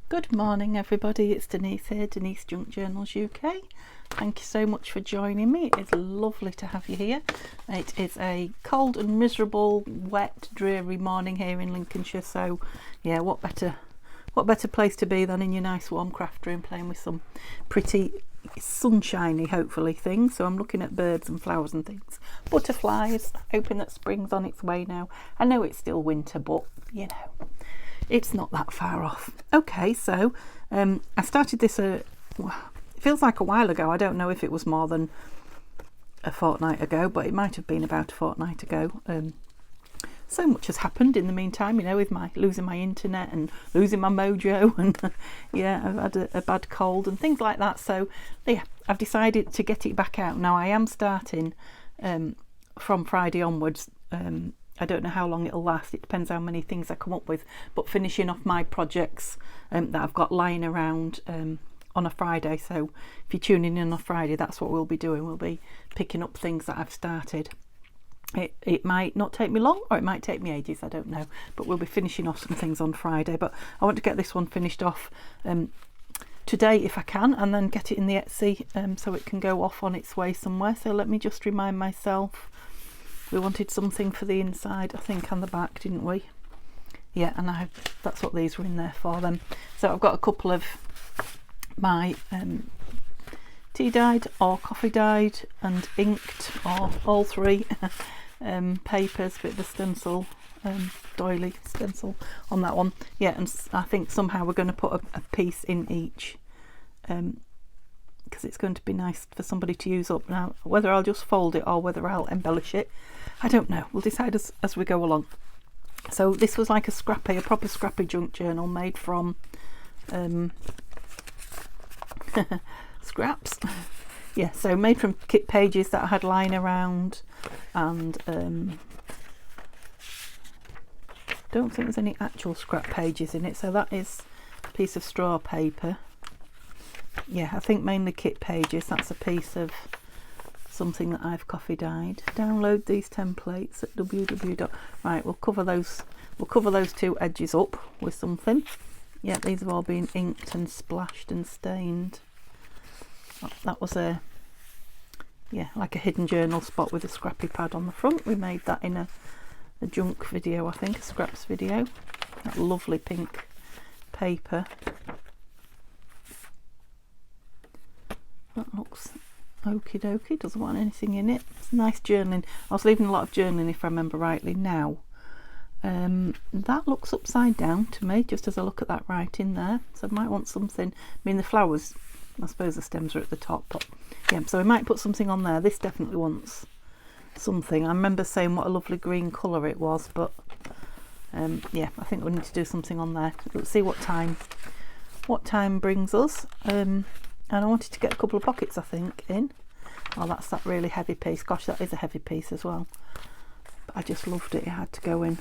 Good morning everybody, it's Denise here, Denise Junk Journals UK. Thank you so much for joining me. It's lovely to have you here. It is a cold and miserable, wet, dreary morning here in Lincolnshire, so yeah, what better place to be than in your nice warm craft room playing with some pretty sunshiny, hopefully, things. So I'm looking at birds and flowers and things. Butterflies, hoping that spring's on its way now. I know it's still winter, but you know, it's not that far off. Okay, so I started this, it feels like a while ago. I don't know if it was more than a fortnight ago, but it might have been about a fortnight ago. So much has happened in the meantime, you know, with my losing my internet and losing my mojo, and yeah, I've had a bad cold and things like that. So yeah, I've decided to get it back out. Now I am starting from Friday onwards. I don't know how long it'll last, it depends how many things I come up with, but finishing off my projects that I've got lying around on a Friday. So if you're tuning in on Friday, that's what we'll be doing. We'll be picking up things that I've started. It might not take me long, or it might take me ages, I don't know, but we'll be finishing off some things on Friday. But I want to get this one finished off today if I can, and then get it in the Etsy so it can go off on its way somewhere. So let me just remind myself, we wanted something for the inside, I think, and the back, didn't we? Yeah, and that's what these were in there for them. So I've got a couple of my tea dyed or coffee dyed and inked, or all three, papers, bit of a stencil, doily stencil on that one. Yeah, and I think somehow we're going to put a piece in each, because it's going to be nice for somebody to use up. Now whether I'll just fold it or whether I'll embellish it, I don't know. We'll decide as we go along. So this was like a proper scrappy junk journal made from scraps. Yeah, so made from kit pages that I had lying around, and don't think there's any actual scrap pages in it, so that is a piece of straw paper. Yeah, I think mainly kit pages. That's a piece of something that I've coffee dyed. Download these templates at www. Right, we'll cover those two edges up with something. Yeah, these have all been inked and splashed and stained. That was like a hidden journal spot with a scrappy pad on the front. We made that in a junk video, I think, a scraps video. That lovely pink paper. That looks okie dokie, doesn't want anything in it. It's nice journaling. I was leaving a lot of journaling, if I remember rightly now. That looks upside down to me, just as I look at that writing there. So I might want something, I mean the flowers, I suppose the stems are at the top, but yeah, so we might put something on there. This definitely wants something. I remember saying what a lovely green colour it was, but yeah, I think we need to do something on there. Let's see what time brings us. And I wanted to get a couple of pockets, I think, in. Oh, that's that really heavy piece. Gosh, that is a heavy piece as well. But I just loved it. It had to go in.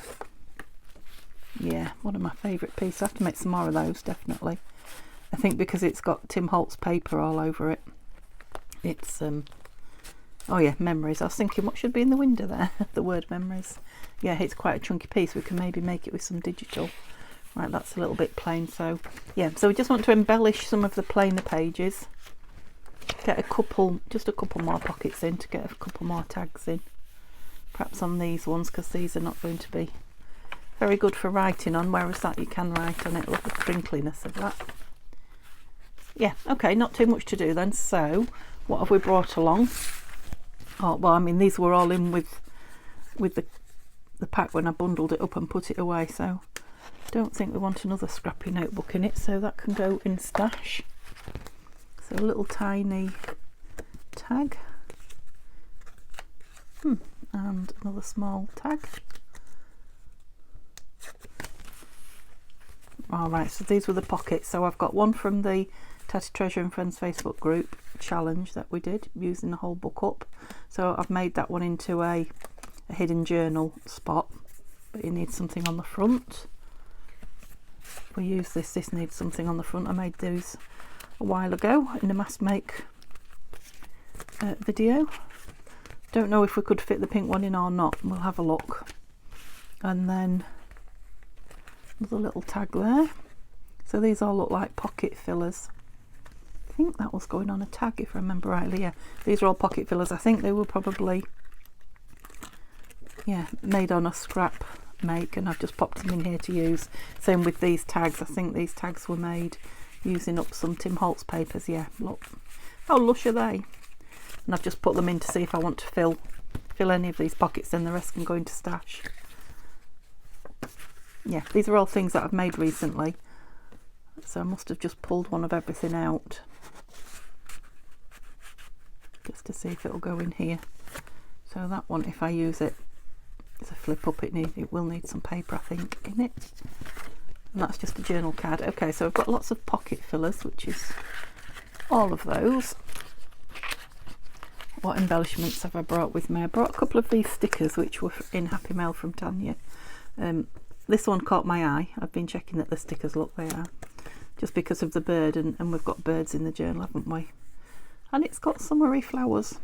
Yeah, one of my favourite pieces. I have to make some more of those, definitely. I think because it's got Tim Holtz paper all over it. It's, oh yeah, memories. I was thinking, what should be in the window there? The word memories. Yeah, it's quite a chunky piece. We can maybe make it with some digital. Right, that's a little bit plain, so yeah, so we just want to embellish some of the plainer pages, get just a couple more pockets in to get a couple more tags in, perhaps on these ones, because these are not going to be very good for writing on, whereas that you can write on it. Look at the crinkliness of that. Yeah, okay, not too much to do then. So what have we brought along? Oh, well, I mean, these were all in with the pack when I bundled it up and put it away, so don't think we want another scrappy notebook in it, so that can go in stash. So a little tiny tag, and another small tag. Alright, so these were the pockets. So I've got one from the Tatty Treasure and Friends Facebook group challenge that we did using the whole book up. So I've made that one into a hidden journal spot, but you need something on the front. We use this needs something on the front. I made those a while ago in a mass make video. Don't know if we could fit the pink one in or not. We'll have a look. And then there's a little tag there. So So these all look like pocket fillers. I think that was going on a tag if I remember rightly. Yeah, these are all pocket fillers. I think they were probably, yeah, made on a scrap make, and I've just popped them in here to use. Same with these tags. I think these tags were made using up some Tim Holtz papers. Yeah, look how lush are they. And I've just put them in to see if I want to fill any of these pockets, then the rest can go into stash. Yeah, these are all things that I've made recently, so I must have just pulled one of everything out just to see if it'll go in here. So that one, if I use it as a flip up, it will need some paper, I think, in it. And that's just a journal card. Okay, so I've got lots of pocket fillers, which is all of those. What embellishments have I brought with me? I brought a couple of these stickers which were in Happy Mail from Tanya. This one caught my eye. I've been checking that the stickers look, they are, just because of the bird, and we've got birds in the journal, haven't we? And it's got summery flowers,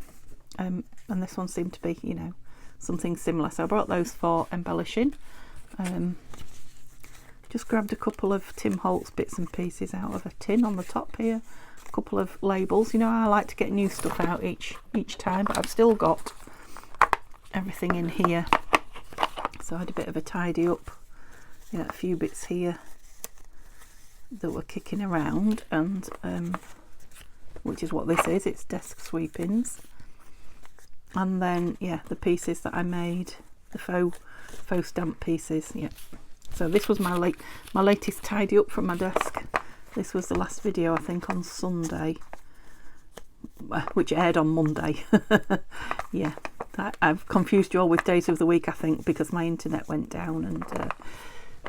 and this one seemed to be, you know, something similar, so I brought those for embellishing. Just grabbed a couple of Tim Holtz bits and pieces out of a tin on the top here, a couple of labels. You know, I like to get new stuff out each time, but I've still got everything in here, so I had a bit of a tidy up. Yeah, a few bits here that were kicking around, and which is what this is, it's desk sweepings. And then, yeah, the pieces that I made, the faux stamp pieces. Yeah, so this was my latest tidy up from my desk. This was the last video, I think, on Sunday, which aired on Monday. Yeah, I've confused you all with days of the week, I think, because my internet went down, and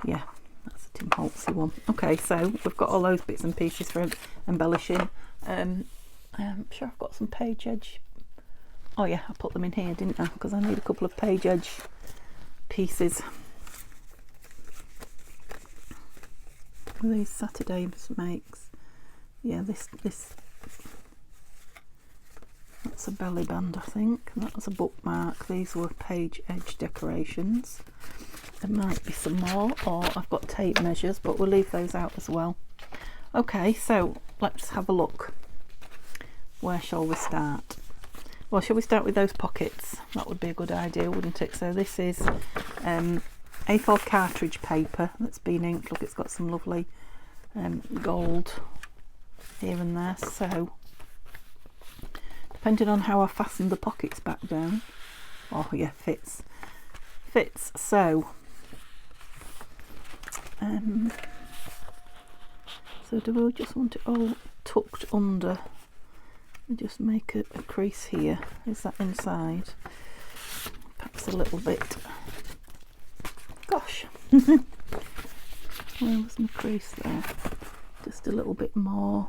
yeah, that's a Tim Holtzy one. Okay, so we've got all those bits and pieces for embellishing. I'm sure I've got some page edge. Oh yeah, I put them in here, didn't I? Because I need a couple of page edge pieces. These Saturday makes. Yeah, this that's a belly band, I think. That was a bookmark. These were page edge decorations. There might be some more, or I've got tape measures, but we'll leave those out as well. Okay, so let's have a look. Where shall we start? Well, shall we start with those pockets? That would be a good idea, wouldn't it? So this is A4 cartridge paper that's been inked. Look, it's got some lovely gold here and there. So depending on how I fasten the pockets back down, oh yeah, fits. So so do we just want it all tucked under? We just make a crease here. Is that inside? Perhaps a little bit. Gosh, where was my crease there? Just a little bit more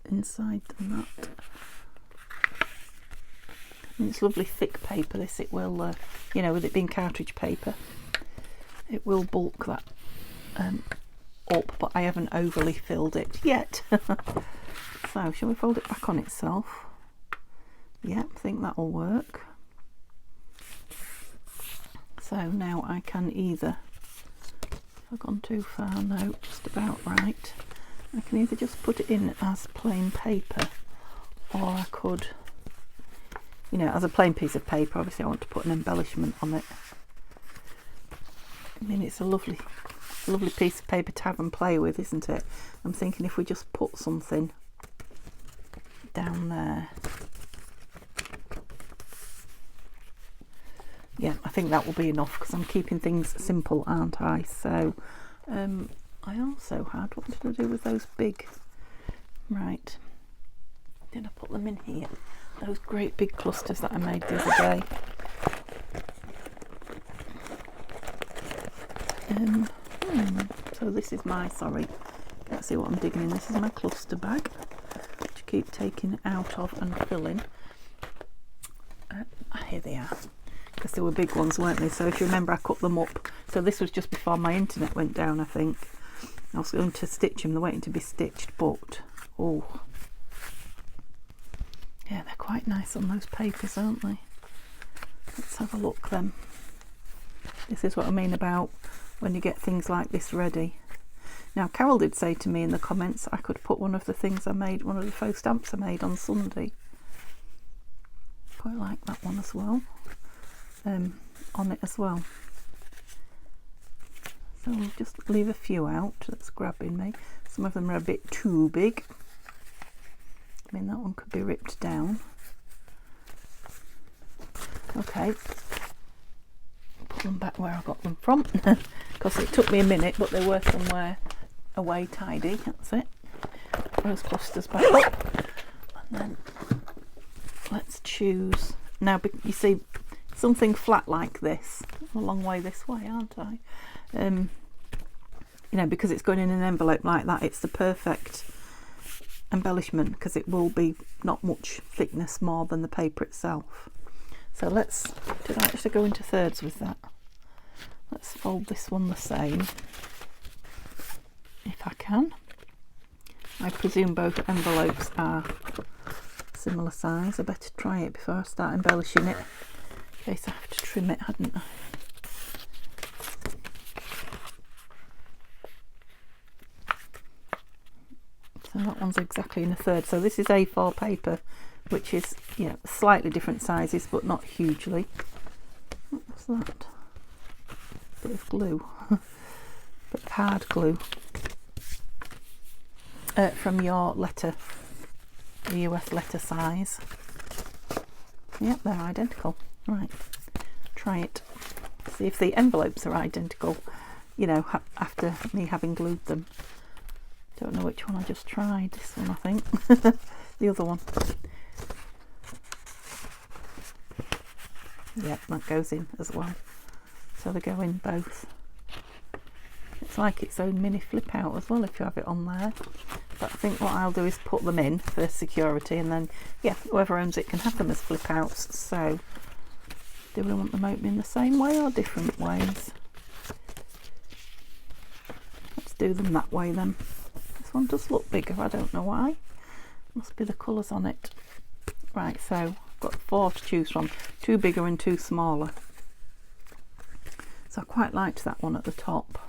inside than that. And it's lovely thick paper, this. It will, you know, with it being cartridge paper, it will bulk that up, but I haven't overly filled it yet. So, shall we fold it back on itself? Yeah, I think that'll work. So now I can either, have I gone too far? No, just about right. I can either just put it in as plain paper, or I could, you know, as a plain piece of paper. Obviously I want to put an embellishment on it. I mean, it's a lovely piece of paper to have and play with, isn't it? I'm thinking if we just put something down there. Yeah, I think that will be enough, because I'm keeping things simple, aren't I? So I also had, what did I do with those big, right, did I put them in here? Those great big clusters that I made the other day. So this is my, sorry, can't see what I'm digging in. This is my cluster bag, which I keep taking out of and filling. Here they are, because they were big ones, weren't they? So if you remember, I cut them up. So this was just before my internet went down, I think. I was going to stitch them, they're waiting to be stitched, but oh yeah, they're quite nice on those papers, aren't they? Let's have a look then. This is what I mean about when you get things like this ready. Now Carol did say to me in the comments I could put one of the things I made, one of the faux stamps I made on Sunday. Quite like that one as well, on it as well. So we'll just leave a few out that's grabbing me. Some of them are a bit too big. I mean, that one could be ripped down. Okay, put them back where I got them from, because it took me a minute, but they were somewhere away tidy. That's it. Those clusters back up, and then let's choose. Now, you see, something flat like this. I'm a long way this way, aren't I? You know, because it's going in an envelope like that, it's the perfect embellishment, because it will be not much thickness more than the paper itself. So let's, did I actually go into thirds with that? Let's fold this one the same, if I can. I presume both envelopes are similar size. I better try it before I start embellishing it, in case I have to trim it, hadn't I? So that one's exactly in a third. So this is A4 paper, which is, you know, slightly different sizes, but not hugely. What's that? Bit of glue, bit of hard glue, from your letter, the US letter size. Yep, they're identical. Right, try it. See if the envelopes are identical, you know, after me having glued them. Don't know which one I just tried. This one, I think. The other one. Yep, that goes in as well. So they go in both. It's like its own mini flip out as well if you have it on there. But I think what I'll do is put them in for security, and then, yeah, whoever owns it can have them as flip outs. So do we want them opening the same way or different ways? Let's do them that way then. This one does look bigger, I don't know why. Must be the colours on it. Right, so I've got 4 to choose from, 2 bigger and 2 smaller. So I quite liked that one at the top.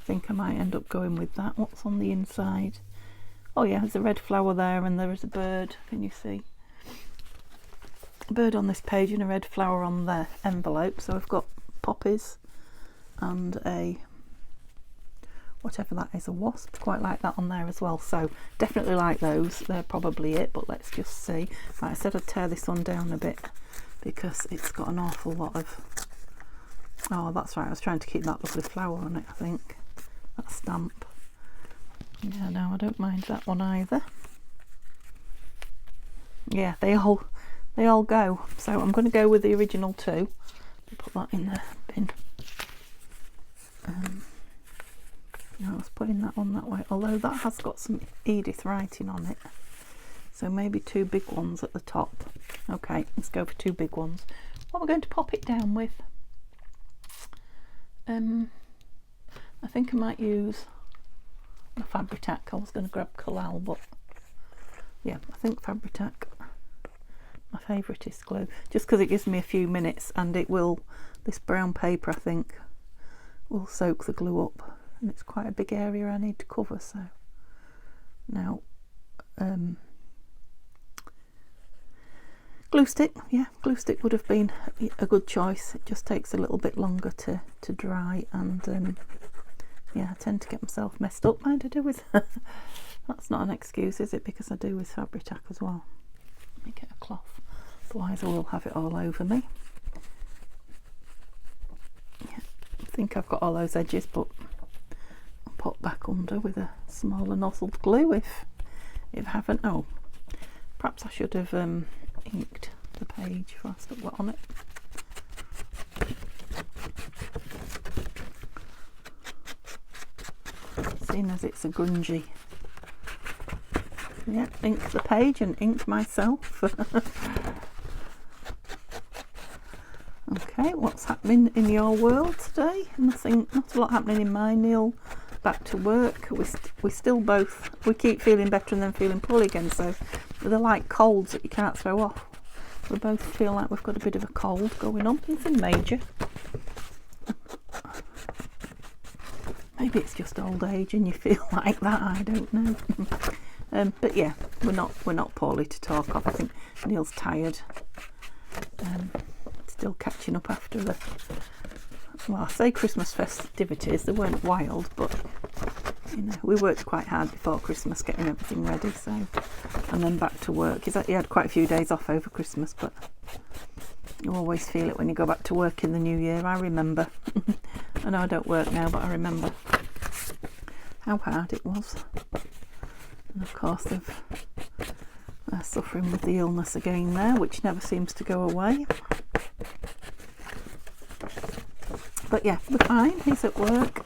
I think I might end up going with that. What's on the inside? Oh yeah, there's a red flower there, and there is a bird. Can you see? A bird on this page and a red flower on the envelope. So I've got poppies and a, whatever that is, a wasp. Quite like that on there as well. So definitely like those. They're probably it, but let's just see. Right, I said I'd tear this one down a bit because it's got an awful lot of, oh that's right, I was trying to keep that lovely flower on it, I think. That stamp. Yeah, no, I don't mind that one either. Yeah, they all go. So I'm going to go with the original 2. Put that in the bin. I was putting that on that way, although that has got some Edith writing on it. So maybe 2 big ones at the top. Okay, let's go for 2 big ones. What we're going to pop it down with, I think I might use a Fabri-Tac. I was going to grab Collaged, but yeah, I think Fabri-Tac, my favourite is glue, just because it gives me a few minutes, and it will, this brown paper I think will soak the glue up, and it's quite a big area I need to cover. So now glue stick, yeah, glue stick would have been a good choice. It just takes a little bit longer to dry, and yeah, I tend to get myself messed up. Mind I do with that's not an excuse, is it? Because I do with Fabri-Tac as well. Let me get a cloth, otherwise I will have it all over me. Yeah, I think I've got all those edges, but I'll pop back under with a smaller nozzled glue if I haven't. Oh, perhaps I should have inked the page before I stuck that on it. Seeing as it's a grungy, yeah, ink the page and ink myself. Okay, what's happening in your world today? Nothing, not a lot happening in mine. Neil back to work. We still both, we keep feeling better and then feeling poorly again, so they're like colds that you can't throw off. We both feel like we've got a bit of a cold going on. Nothing major. Maybe maybe it's just old age and you feel like that, I don't know. But yeah, we're not poorly to talk of. I think Neil's tired, still catching up after the, well, I say Christmas festivities, they weren't wild, but you know, we worked quite hard before Christmas getting everything ready, so, and then back to work. He had quite a few days off over Christmas, but you always feel it when you go back to work in the new year. I remember. I know I don't work now, but I remember how hard it was. And of course they've suffering with the illness again there, which never seems to go away. But yeah, we're fine. He's at work.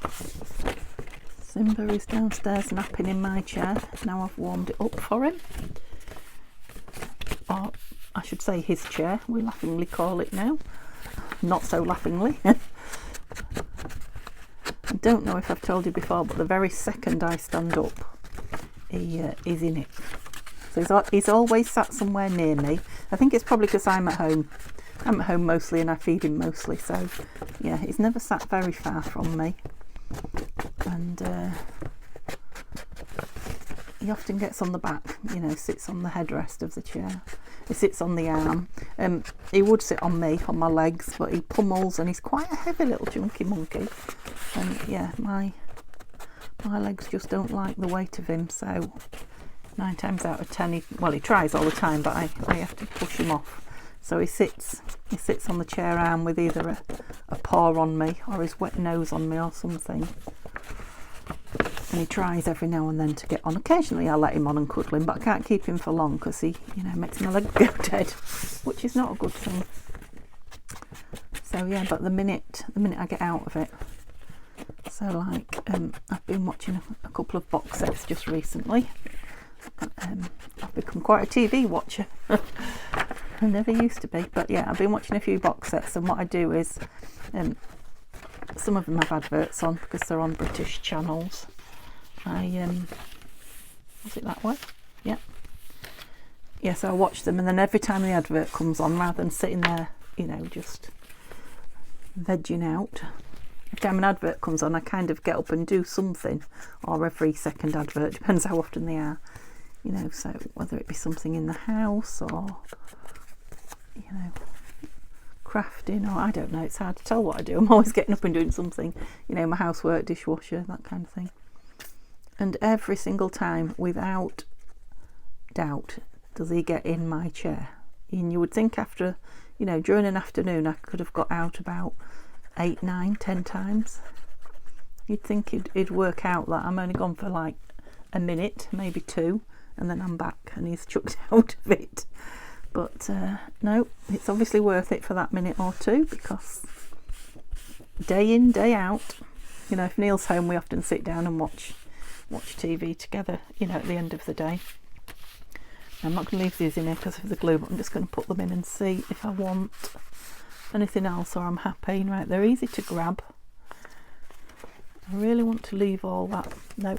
Simba is downstairs napping in my chair. Now I've warmed it up for him. Or I should say his chair, we laughingly call it now. Not so laughingly. I don't know if I've told you before, but the very second I stand up, he is in it. So he's always sat somewhere near me. I think it's probably because I'm at home. I'm at home mostly and I feed him mostly, so yeah, he's never sat very far from me. And he often gets on the back, you know, sits on the headrest of the chair. He sits on the arm. He would sit on me, on my legs, but he pummels, and he's quite a heavy little chunky monkey. And yeah, my legs just don't like the weight of him, so 9 times out of 10, he tries all the time, but I have to push him off. So he sits on the chair arm with either a paw on me or his wet nose on me or something. And he tries every now and then to get on. Occasionally I let him on and cuddle him, but I can't keep him for long because he, you know, makes my leg go dead, which is not a good thing. So yeah, but the minute I get out of it, so like I've been watching a couple of box sets just recently. I've become quite a TV watcher. I never used to be, but yeah, I've been watching a few box sets, and what I do is some of them have adverts on because they're on British channels. Was it that way? Yeah. Yeah, so I watch them, and then every time the advert comes on, rather than sitting there, you know, just vegging out, every time an advert comes on, I kind of get up and do something, or every second advert, depends how often they are, you know, so whether it be something in the house or, you know, crafting, or I don't know, it's hard to tell what I do. I'm always getting up and doing something, you know, my housework, dishwasher, that kind of thing. And every single time, without doubt, does he get in my chair. And you would think after, you know, during an afternoon I could have got out about 8, 9, 10 times. You'd think he'd work out that I'm only gone for like a minute, maybe 2, and then I'm back and he's chucked out of it. But no, it's obviously worth it for that minute or 2, because day in, day out, you know, if Neil's home, we often sit down and watch TV together, you know, at the end of the day. I'm not going to leave these in here because of the glue, but I'm just going to put them in and see if I want anything else or I'm happy. Right, they're easy to grab. I really want to leave all that. No.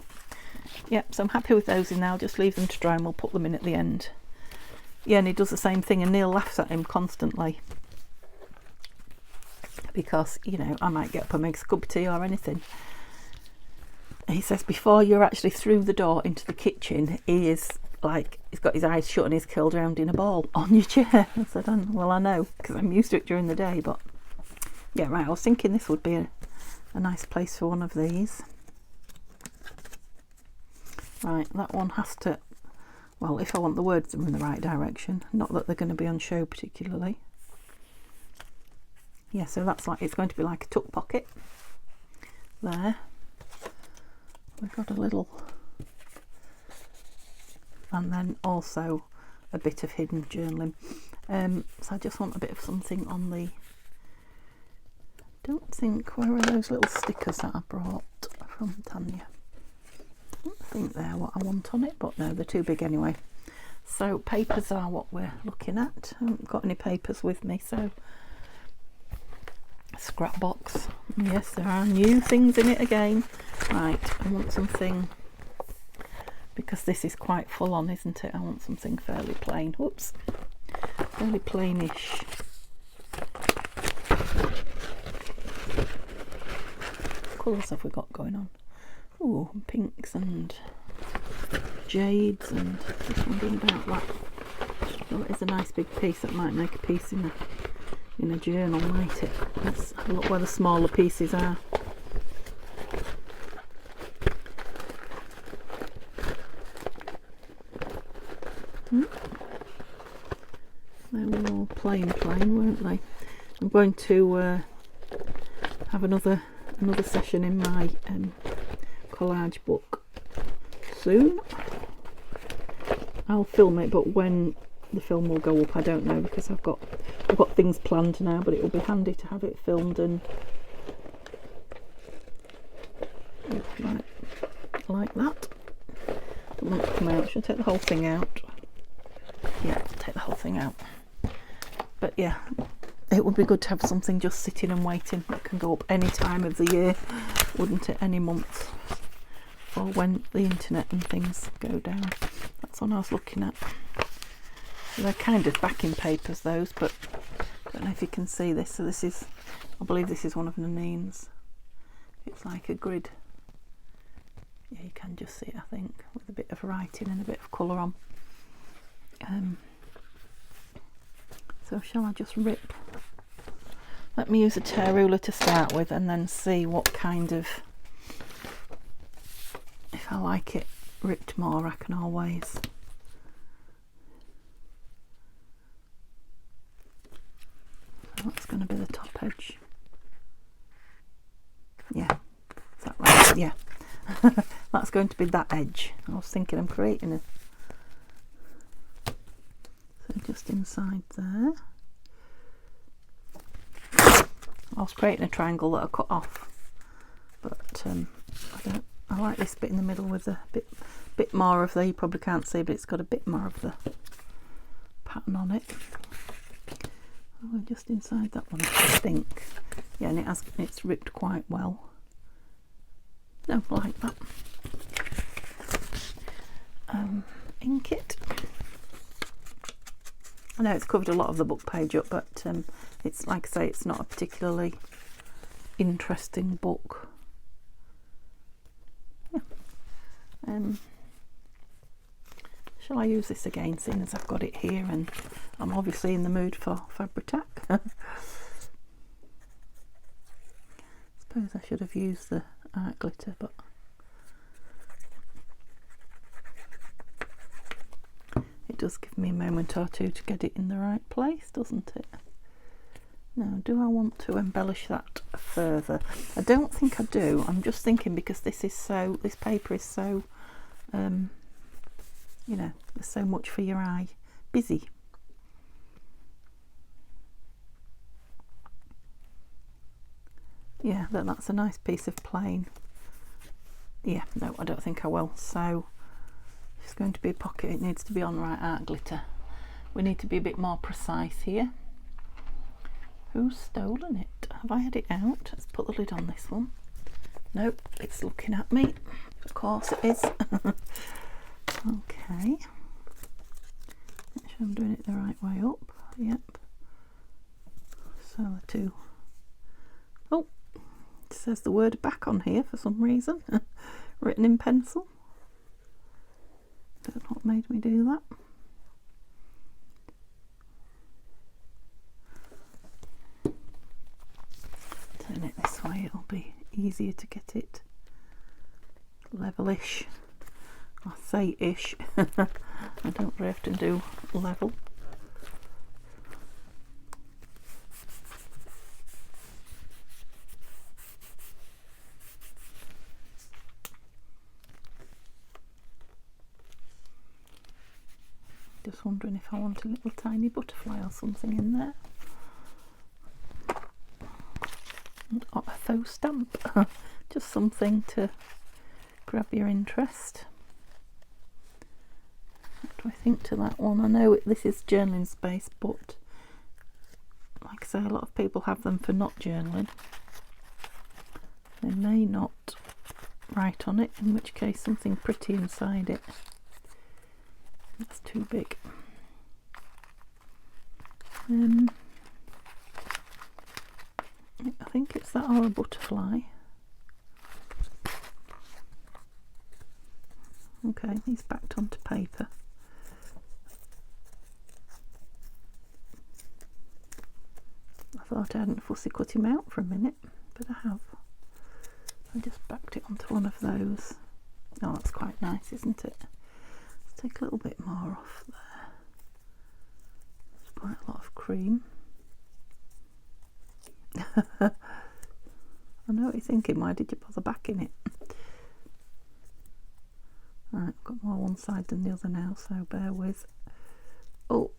Yep, so I'm happy with those in now. I'll just leave them to dry and we'll put them in at the end. Yeah, and he does the same thing, and Neil laughs at him constantly. Because, you know, I might get up and make a cup of tea or anything. He says before you're actually through the door into the kitchen, he is like, he's got his eyes shut and he's curled around in a ball on your chair. I said, well, I know, because I'm used to it during the day, but yeah, right, I was thinking this would be a nice place for one of these. Right, that one has to, well, if I want the words in the right direction, not that they're going to be on show particularly. Yeah, so that's like, it's going to be like a tuck pocket there. We've got a little, and then also a bit of hidden journaling. So I just want a bit of something on the, don't think, where are those little stickers that I brought from Tanya? I don't think they're what I want on it, but no, they're too big anyway. So papers are what we're looking at. I haven't got any papers with me, so scrap box. Yes, there are new things in it again. Right, I want something, because this is quite full on, isn't it? I want something fairly plain. Whoops, fairly plainish. What colours have we got going on? Oh, pinks and jades, and just wondering about that. Oh, it is a nice big piece. That might make a piece in a journal, might it? Let's have a look where the smaller pieces are. They were all plain, weren't they? I'm going to have another session in my collage book soon. I'll film it, but when the film will go up I don't know, because I've got things planned now, but it will be handy to have it filmed and like that. Don't want it to come out. Should I take the whole thing out? Yeah, I'll take the whole thing out. But yeah, it would be good to have something just sitting and waiting that can go up any time of the year, wouldn't it? Any month, or when the internet and things go down. That's what I was looking at. So they're kind of backing papers, those, but I don't know if you can see this. So this is, I believe this is one of Nanine's. It's like a grid. Yeah, you can just see it, I think, with a bit of writing and a bit of colour on. So shall I just rip? Let me use a tear ruler to start with, and then see what kind of, if I like it ripped more, I can always that's going to be the top edge. Yeah, is that right? Yeah. That's going to be that edge. I was thinking I'm creating a, so just inside there. I was creating a triangle that I cut off, but I like this bit in the middle with a bit more of the, you probably can't see, but it's got a bit more of the pattern on it. Oh, just inside that one, I think. Yeah, and it's ripped quite well. No, like that. Ink it. I know it's covered a lot of the book page up, but it's like I say, it's not a particularly interesting book. Yeah. Shall I use this again, seeing as I've got it here and I'm obviously in the mood for Fabri-Tac? Suppose I should have used the art glitter, but it does give me a moment or two to get it in the right place, doesn't it? Now, do I want to embellish that further? I don't think I do. I'm just thinking, because this paper is so, you know, there's so much for your eye. Busy. Yeah, that's a nice piece of plain. Yeah, no, I don't think I will. So it's going to be a pocket. It needs to be on right art glitter. We need to be a bit more precise here. Who's stolen it? Have I had it out? Let's put the lid on this one. Nope, it's looking at me. Of course it is. Okay. Make sure I'm doing it the right way up. Yep. So the two. Oh, it says the word back on here for some reason. Written in pencil. Don't know what made me do that. Turn it this way, it'll be easier to get it levelish. I say ish. I don't really have to do level. Just wondering if I want a little tiny butterfly or something in there. Or a faux stamp. Just something to grab your interest. What do I think to that one? I know this is journaling space, but like I say, a lot of people have them for not journaling. They may not write on it, in which case something pretty inside it. That's too big. I think it's that or a butterfly. Okay, he's backed onto paper. I thought I hadn't fussy cut him out for a minute, but I have. I just backed it onto one of those. Oh, that's quite nice, isn't it? Let's take a little bit more off there. There's quite a lot of cream. I know what you're thinking, why did you bother backing it? Right, I've got more one side than the other now, so bear with. Oh,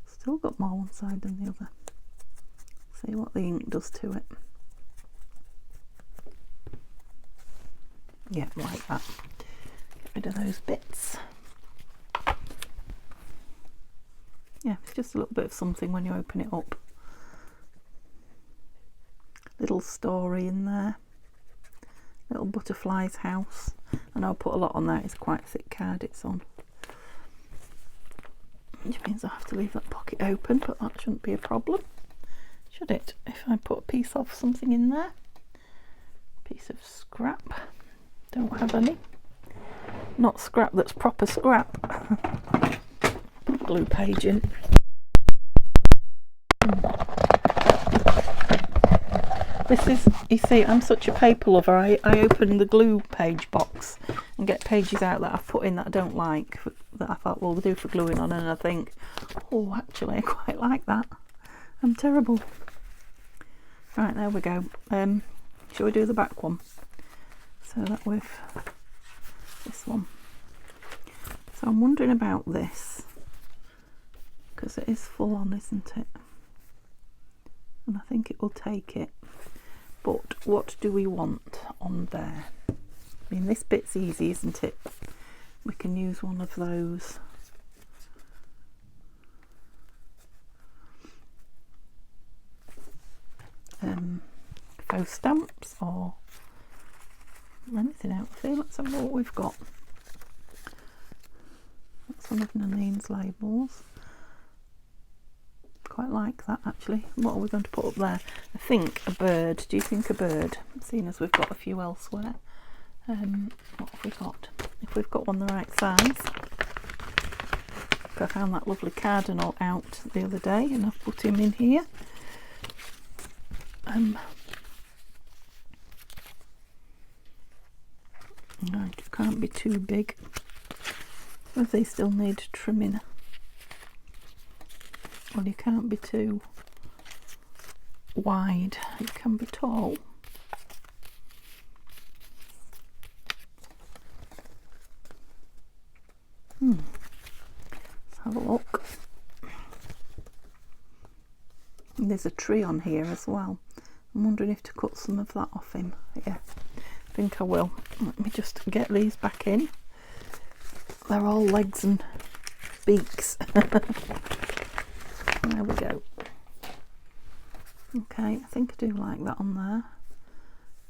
still got more one side than the other. See what the ink does to it. Yeah, like that. Get rid of those bits. Yeah, it's just a little bit of something when you open it up. Little story in there. Little butterfly's house. And I'll put a lot on there. It's quite a thick card it's on. Which means I have to leave that pocket open, but that shouldn't be a problem. Should it? If I put a piece of something in there. Piece of scrap. Don't have any. Not scrap that's proper scrap. Put glue page in. This is, you see, I'm such a paper lover. I open the glue page box and get pages out that I've put in that I don't like, that I thought, well, they'll do for gluing on, and I think, oh, actually, I quite like that. I'm terrible. Right, there we go. Shall we do the back one? So that with this one. So I'm wondering about this, because it is full on, isn't it? And I think it will take it. But what do we want on there? I mean, this bit's easy, isn't it? We can use one of those faux stamps or anything out there. Let's have a look what we've got. That's one of Nanine's labels. Quite like that actually. What are we going to put up there? I think a bird. Do you think a bird? Seeing as we've got a few elsewhere. What have we got? If we've got one the right size. I found that lovely cardinal out the other day and I've put him in here. Right, it can't be too big. But they still need trimming. Well, you can't be too wide, it can be tall. Let's have a look. And there's a tree on here as well. I'm wondering if to cut some of that off him. Yeah, I think I will. Let me just get these back in. They're all legs and beaks. There we go. Okay, I think I do like that on there.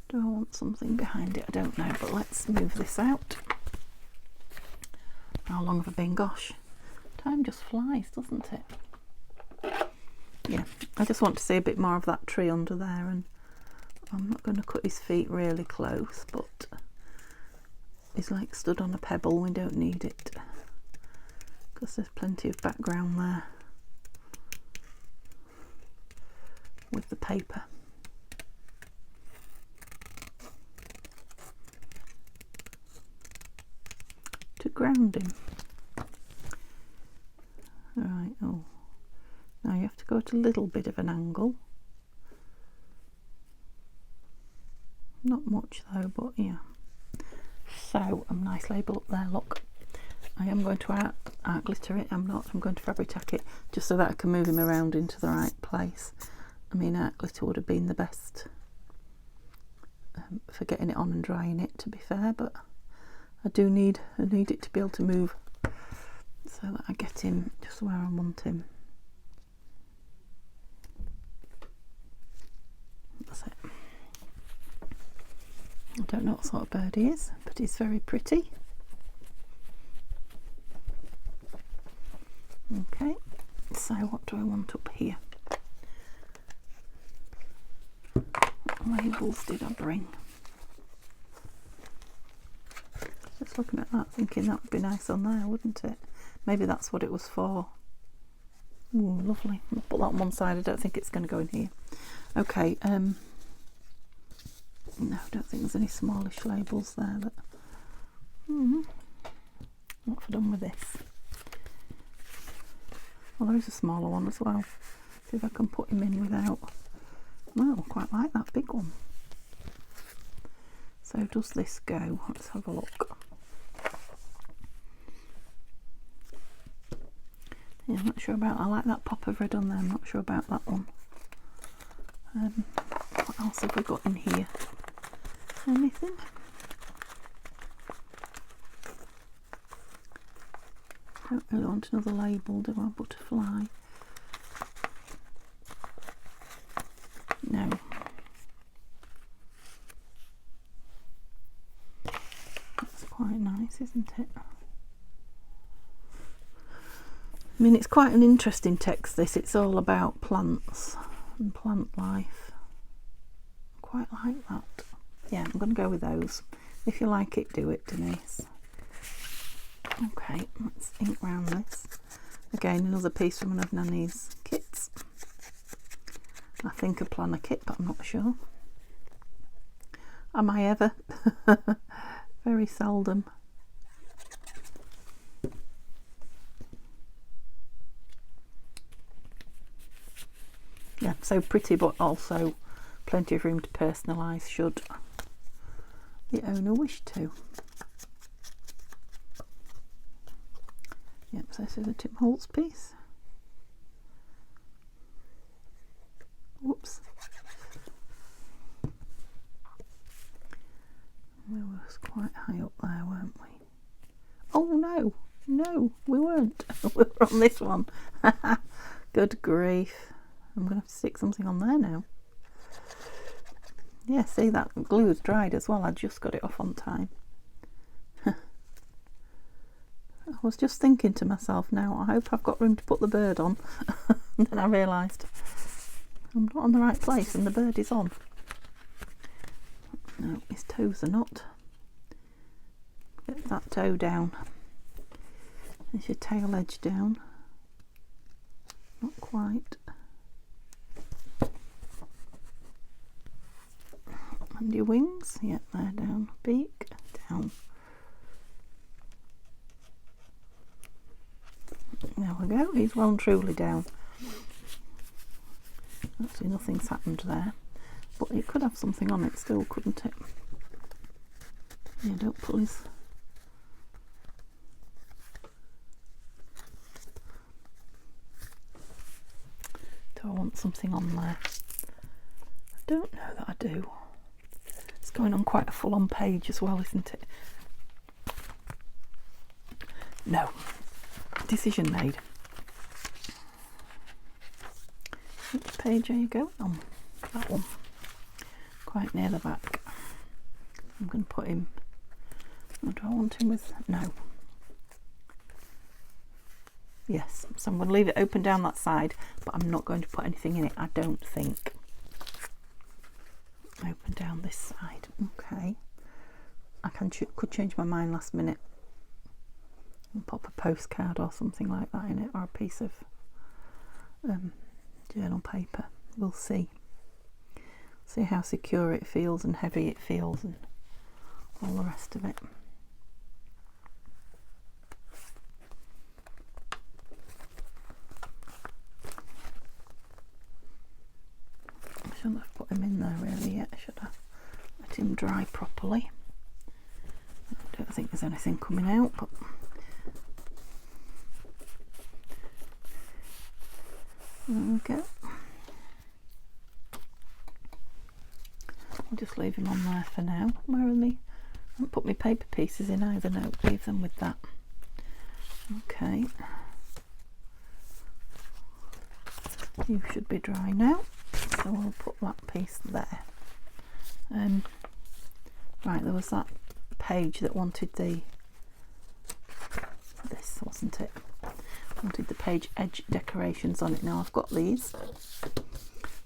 Do I want something behind it? I don't know, but let's move this out. How long have I been? Gosh, time just flies, doesn't it? Yeah, I just want to see a bit more of that tree under there, and I'm not going to cut his feet really close, but he's like stood on a pebble. We don't need it because there's plenty of background there with the paper. To ground him. Alright, oh, now you have to go at a little bit of an angle. Not much though, but yeah. So, a nice label up there, look. I am going to art glitter it, I'm going to fabric tack it, just so that I can move him around into the right place. I mean, art glitter would have been the best for getting it on and drying it, to be fair, but I need it to be able to move so that I get him just where I want him. That's it. I don't know what sort of bird he is, but he's very pretty. Okay, so what do I want up here? What labels did I bring? Just looking at that, thinking that would be nice on there, wouldn't it? Maybe that's what it was for. Ooh, lovely. I'll put that on one side. I don't think it's going to go in here. Okay. No, I don't think there's any smallish labels there. That. What have I done with this? Well, there is a smaller one as well. See if I can put him in without. Well, I quite like that big one. So does this go? Let's have a look. Yeah, I'm not sure about. I like that pop of red on there. I'm not sure about that one. What else have we got in here? Anything? Don't really want another label, do I? Butterfly. No. That's quite nice, isn't it? I mean, it's quite an interesting text, this. It's all about plants and plant life. I quite like that. Yeah, I'm going to go with those. If you like it, do it, Denise. Okay, let's ink round this. Again, another piece from one of Nanny's kits. I think a planner kit, but I'm not sure. Am I ever? Very seldom. Yeah, so pretty, but also plenty of room to personalise should the owner wish to. Yep, so this is a Tim Holtz piece. Whoops. We were quite high up there, weren't we? Oh no, no, we weren't. We were on this one. Good grief. I'm going to have to stick something on there now. Yeah, see, that glue has dried as well. I just got it off on time. I was just thinking to myself, now I hope I've got room to put the bird on. And then I realised I'm not on the right place and the bird is on. No, his toes are not. Get that toe down. There's your tail edge down. Not quite. And your wings, yep, they're down. Beak, down. There we go, he's well and truly down. Actually, nothing's happened there, but it could have something on it still, couldn't it? Yeah, don't pull his... Do I want something on there? I don't know that I do. It's going on quite a full-on page as well, isn't it? No. Decision made. Which page are you going on? That one. Quite near the back. I'm going to put him... What do I want him with? No. Yes, so I'm going to leave it open down that side, but I'm not going to put anything in it, I don't think. Open down this side. Okay. I could change my mind last minute and pop a postcard or something like that in it, or a piece of journal paper. We'll see. See how secure it feels and heavy it feels and all the rest of it. I shouldn't have put him in there really yet, should I? Let him dry properly. I don't think there's anything coming out, but there we go. I'll just leave him on there for now. Where are they? I haven't put my paper pieces in either. No, leave them with that. Okay. You should be dry now, so we'll put that piece there. Right, there was that page that wanted this, wasn't it? Wanted the page edge decorations on it. Now I've got these.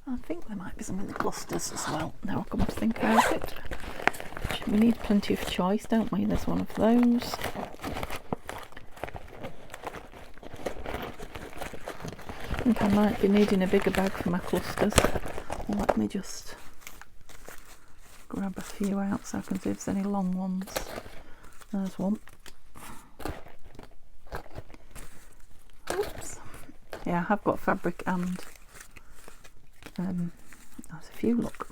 I think there might be some in the clusters as well. Now I'll come to think about it. We need plenty of choice, don't we? There's one of those. I think I might be needing a bigger bag for my clusters. Let me just grab a few out so I can see if there's any long ones. There's one. Oops. Yeah, I have got fabric and there's a few, look.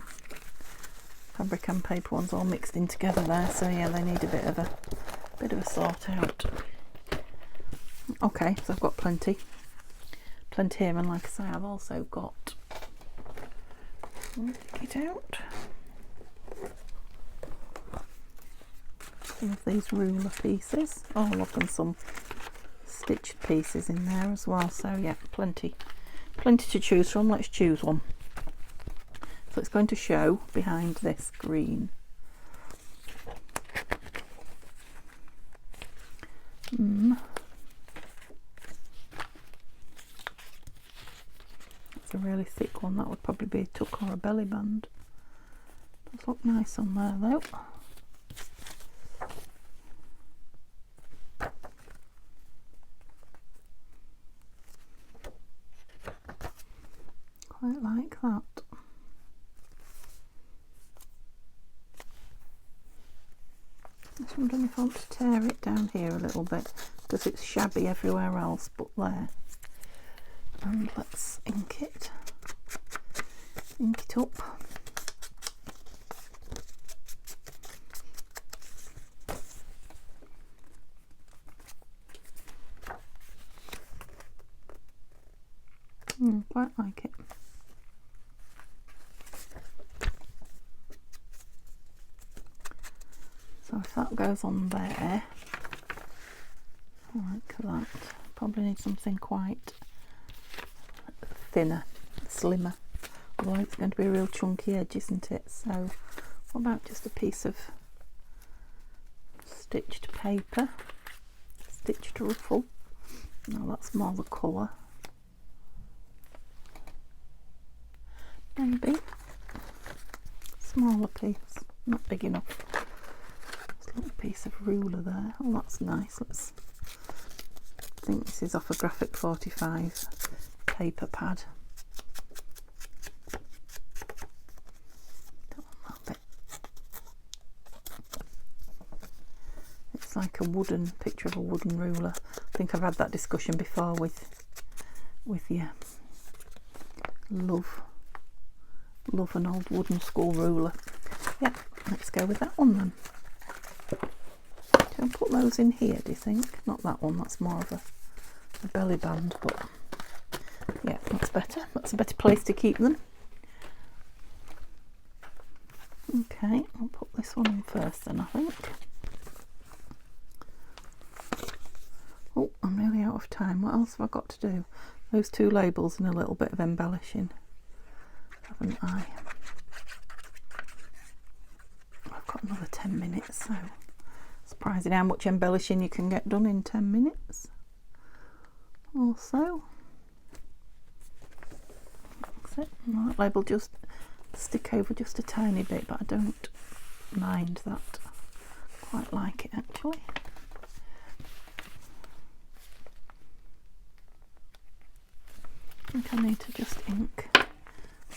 Fabric and paper ones all mixed in together there, so yeah, they need a bit of a sort out. Okay, so I've got plenty here, and like I say, I've also got, take it out, some of these ruler pieces. Oh look, and some stitched pieces in there as well, so yeah, plenty to choose from. Let's choose one. So it's going to show behind this green. It's a really thick one. That would probably be a tuck or a belly band. Does look nice on there though. Quite like that. Just wondering if I want to tear it down here a little bit because it's shabby everywhere else but there. And let's ink it up. Quite like it. So if that goes on there, like that, probably need something quite thinner, slimmer, although it's going to be a real chunky edge, isn't it? So what about just a piece of stitched paper, stitched ruffle? No, that's more the colour. Maybe smaller piece, not big enough. Just a little piece of ruler there. Oh, that's nice. I think this is off a Graphic 45 paper pad. Don't want that bit. It's like a wooden picture of a wooden ruler. I think I've had that discussion before with you. Love an old wooden school ruler. Yeah, let's go with that one then. Can I put those in here, do you think? Not that one, that's more of a belly band, but yeah, that's better. That's a better place to keep them. Okay, I'll put this one in first then, I think. Oh, I'm nearly out of time. What else have I got to do? Those two labels and a little bit of embellishing, haven't I? I've got another 10 minutes, so surprising how much embellishing you can get done in 10 minutes or so. That's it. And that label just stick over just a tiny bit, but I don't mind that. Quite like it actually. I think I need to just ink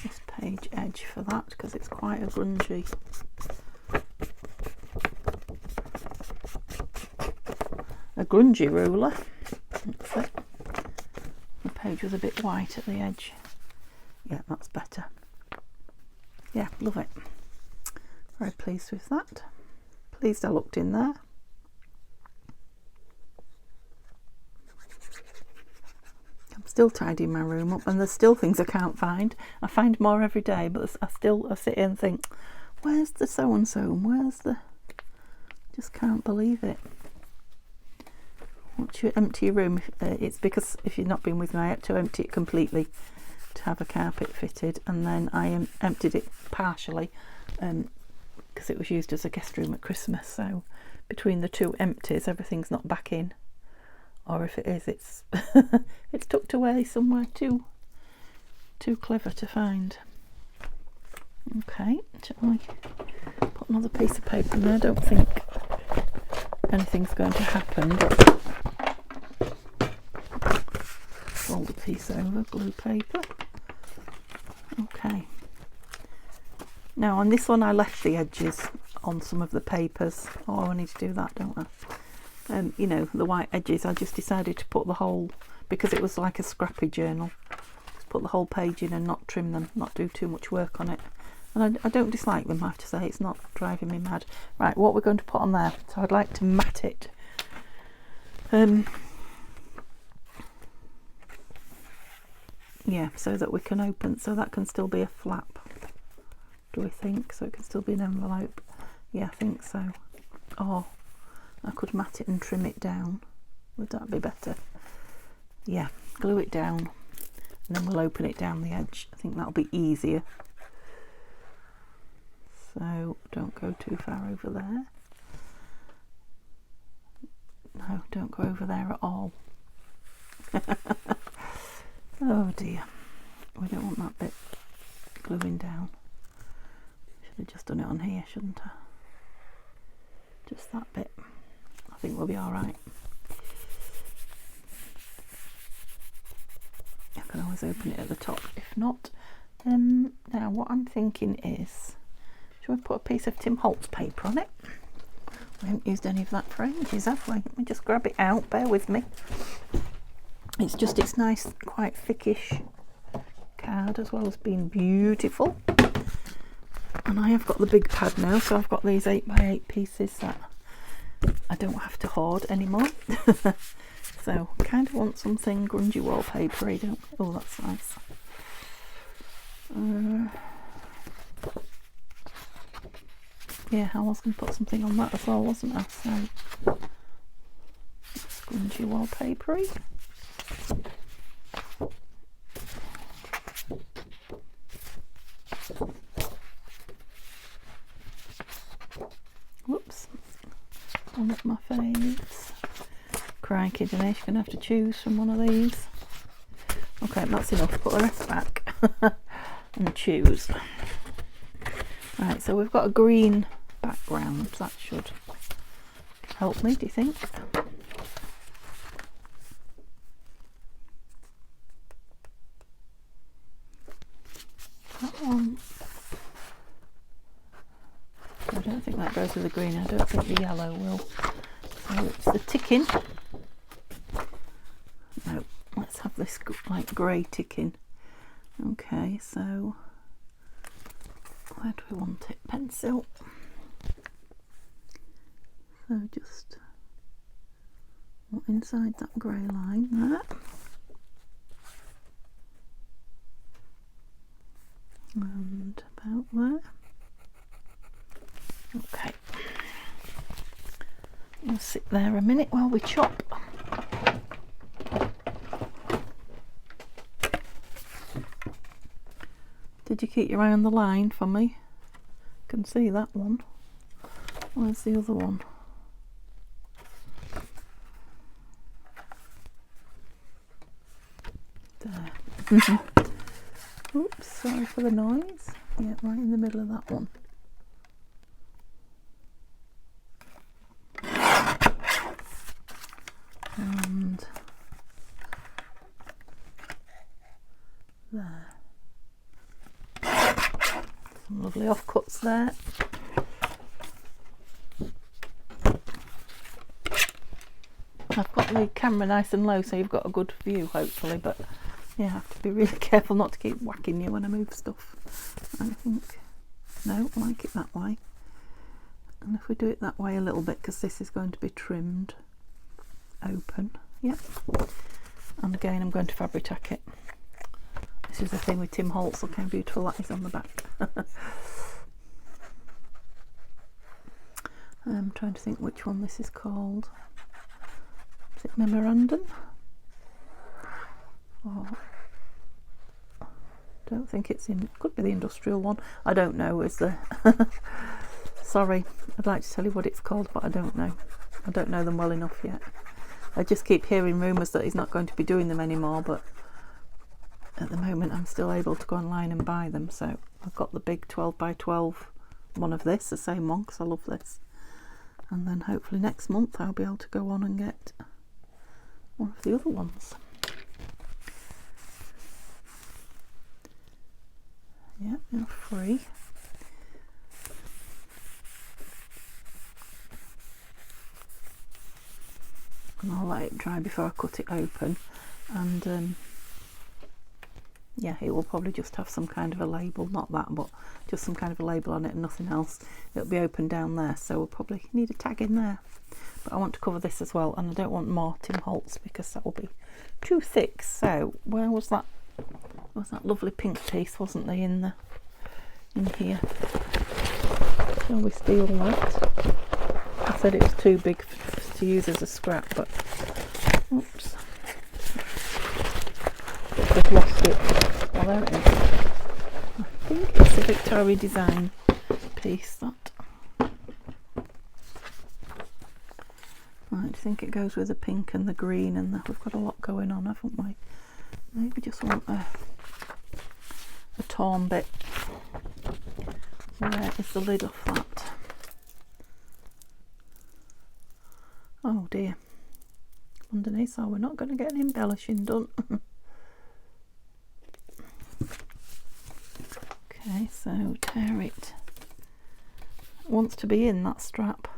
this page edge for that because it's quite a grungy ruler. That's it. The page was a bit white at the edge. Yeah, that's better. Yeah, love it. Very pleased with that. Pleased I looked in there. I'm still tidying my room up and there's still things I can't find. I find more every day, but I sit here and think, where's the so-and-so? Where's the... Just can't believe it. Once you empty your room, it's because if you've not been with me, I had to empty it completely to have a carpet fitted, and then I emptied it partially because it was used as a guest room at Christmas. So between the two empties, everything's not back in, or if it is, it's it's tucked away somewhere too clever to find. Okay, shall I put put another piece of paper in there. I don't think anything's going to happen, but fold a piece over, glue paper. Okay. Now on this one I left the edges on some of the papers. Oh, I need to do that, don't I? You know, the white edges, I just decided to put the whole, because it was like a scrappy journal, just put the whole page in and not trim them, not do too much work on it. And I don't dislike them, I have to say, it's not driving me mad. Right, what we're going to put on there, so I'd like to mat it. Yeah, so that we can open, so that can still be a flap, do we think? So it can still be an envelope. Yeah, I think so. Oh, I could mat it and trim it down. Would that be better? Yeah, glue it down and then we'll open it down the edge. I think that'll be easier. So don't go too far over there. No, don't go over there at all. Oh dear, we don't want that bit gluing down. Should have just done it on here, shouldn't I? Just that bit. I think we'll be alright. I can always open it at the top if not. Now what I'm thinking is, shall we put a piece of Tim Holtz paper on it? We haven't used any of that for ages, have we? Let me just grab it out, bear with me. It's nice, quite thickish card, as well as being beautiful. And I have got the big pad now, so I've got these 8x8 pieces that I don't have to hoard anymore. So I kind of want something grungy wallpapery, don't I? Oh, that's nice. Yeah, I was going to put something on that as well, wasn't I? So grungy wallpapery. Whoops, one of my faves. Crikey, Denise, you're going to have to choose from one of these. Okay, that's enough. Put the rest back and choose. Right, so we've got a green background. That should help me, do you think? That one. I don't think that goes with the green. I don't think the yellow will. So it's the ticking. No, let's have this like grey ticking. Okay, so where do we want it? Pencil. So just inside that grey line there. And about there. Okay. We'll sit there a minute while we chop. Did you keep your eye on the line for me? Can see that one. Where's the other one? There. Oops, sorry for the noise. Yeah, right in the middle of that one. And there. Some lovely offcuts there. I've got the camera nice and low so you've got a good view hopefully, but yeah, I have to be really careful not to keep whacking you when I move stuff. I think, no, I like it that way. And if we do it that way a little bit, because this is going to be trimmed open, yep. And again, I'm going to Fabri-Tac it. This is the thing with Tim Holtz, look how beautiful that is on the back. I'm trying to think which one this is called. Is it Memorandum? Oh, don't think it's in, could be the industrial one. I don't know, is there? Sorry, I'd like to tell you what it's called, but I don't know. I don't know them well enough yet. I just keep hearing rumours that he's not going to be doing them anymore, but at the moment I'm still able to go online and buy them. So I've got the big 12 by 12 one of this, the same one, because I love this. And then hopefully next month I'll be able to go on and get one of the other ones. Yeah, you're free. And I'll let it dry before I cut it open, and yeah, it will probably just have some kind of a label, not that, but just some kind of a label on it and nothing else. It'll be open down there, so we'll probably need a tag in there. But I want to cover this as well, and I don't want more Tim Holtz because that will be too thick. So where was that? There was that lovely pink piece, wasn't there, in here? Shall we steal that? I said it was too big to use as a scrap, but oops, I've lost it. Oh, there it is. I think it's a Victoria design piece, that. Right, I think it goes with the pink and the green, and we've got a lot going on, haven't we? Maybe just want a torn bit. Where is the lid off that? Oh dear. Underneath, so we're not going to get an embellishing done. Okay, so tear it. It wants to be in that strap.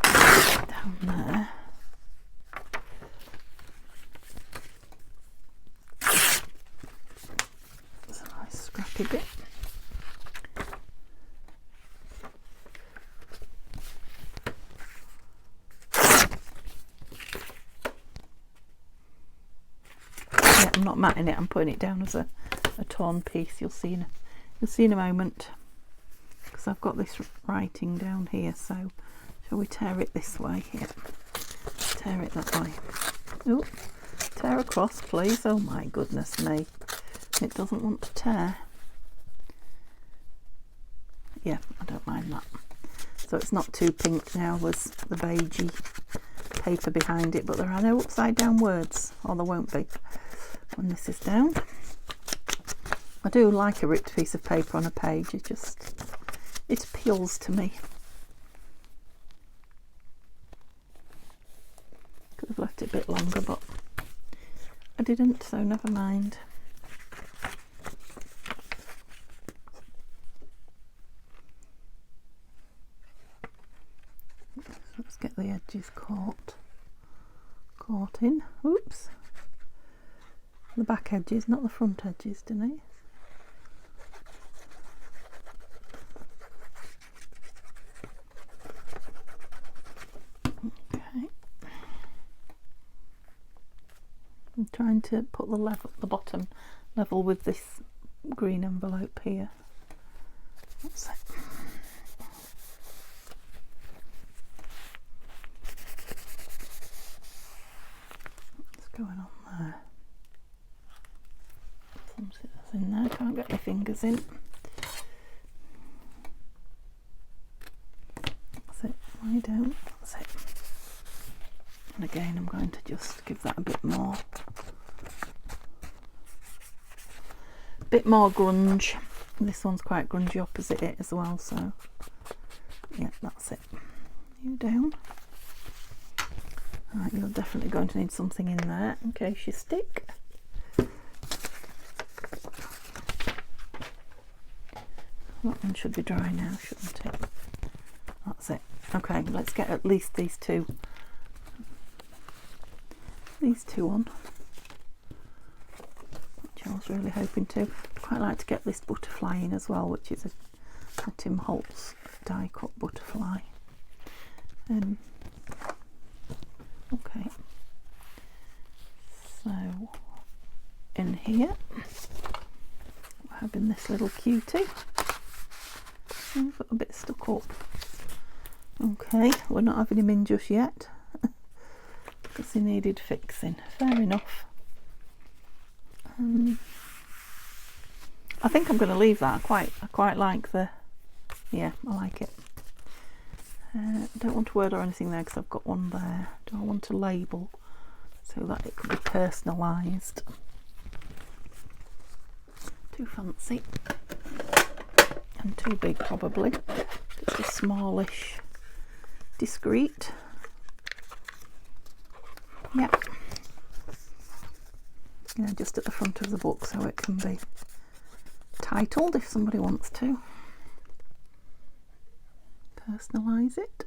Down there. It's a nice scrappy bit. I'm not matting it, I'm putting it down as a torn piece. You'll see in a moment, because I've got this writing down here. So shall we tear it this way? Yeah, tear it that way. Oh, tear across please. Oh my goodness me, it doesn't want to tear. Yeah, I don't mind that. So it's not too pink now. There's the beigey paper behind it, but there are no upside down words, or there won't be when this is down. I do like a ripped piece of paper on a page. It appeals to me. Could have left it a bit longer, but I didn't, so never mind. Let's get the edges caught in. Oops. The back edges, not the front edges, Denise. Okay. I'm trying to put the bottom level with this green envelope here. That's it. What's going on there? Something that's in there, can't get my fingers in. That's it, lie down, that's it. And again, I'm going to just give that a bit more grunge. And this one's quite grungy opposite it as well, so yeah, that's it. You down. Right, you're definitely going to need something in there in case you stick. That one should be dry now, shouldn't it? That's it. Okay, let's get at least these two on, which I was really hoping to. I'd quite like to get this butterfly in as well, which is a Tim Holtz die cut butterfly. Okay, so in here we're having this little cutie. I've got a bit stuck up. Okay, we're not having him in just yet because he needed fixing. Fair enough. I think I'm going to leave that. I quite like the. Yeah, I like it. I don't want a word or anything there because I've got one there. Do I want a label so that it could be personalised? Too fancy. and too big probably. It's a smallish, discreet. Yeah. You know, just at the front of the book so it can be titled if somebody wants to. Personalise it.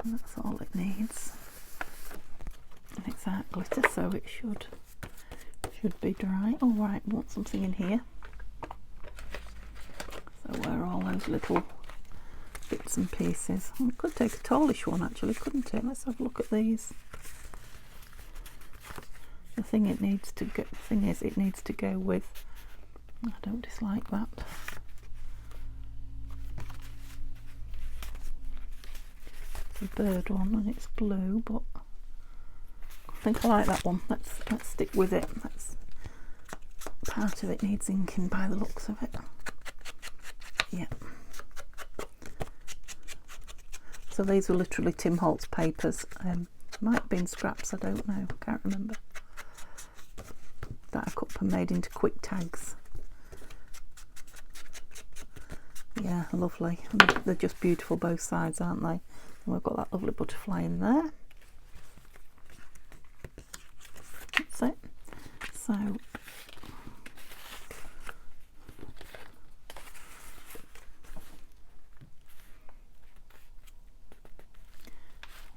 And that's all it needs. And it's art glitter, so it should be dry. All right, want something in here. So where are all those little bits and pieces? Oh, it could take a tallish one actually, couldn't it? Let's have a look at these. The thing is, it needs to go with. I don't dislike that. It's a bird one and it's blue, but I think I like that one. Let's stick with it. Part of it needs inking by the looks of it. Yeah. So these were literally Tim Holtz papers. Might have been scraps, I don't know, can't remember. That I cut and made into quick tags. Yeah, lovely. And they're just beautiful both sides, aren't they? And we've got that lovely butterfly in there. That's it. So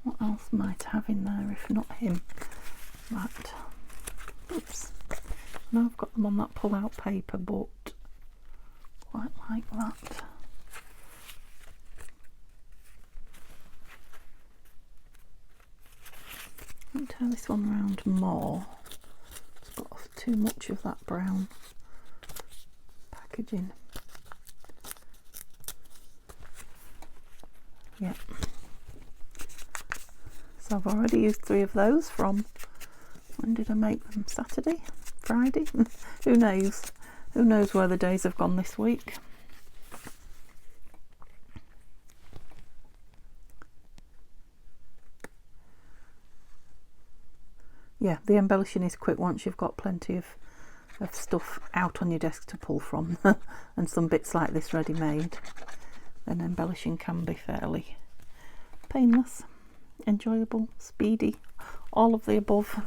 what else might I have in there if not him? That. Oops. Now I've got them on that pull-out paper, but quite like that. Let me turn this one around more. It's got too much of that brown packaging. Yeah. So I've already used 3 of those from, when did I make them? Saturday? Friday? Who knows? Who knows where the days have gone this week? Yeah, the embellishing is quick once you've got plenty of stuff out on your desk to pull from and some bits like this ready made. Then embellishing can be fairly painless, enjoyable, speedy, all of the above.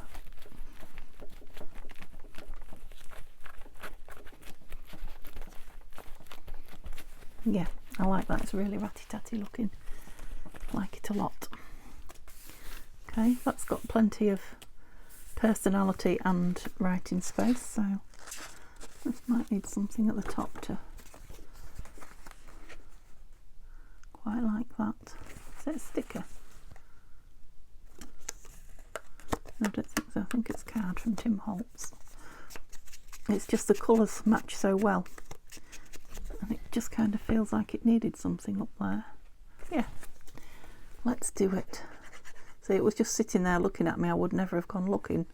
Yeah, I like that. It's really ratty-tatty looking. I like it a lot. Okay, that's got plenty of personality and writing space, so this might need something at the top to quite like that. Is it a sticker? No, I don't think so. I think it's card from Tim Holtz. It's just the colours match so well. And it just kind of feels like it needed something up there. Yeah, let's do it. See, it was just sitting there looking at me. I would never have gone looking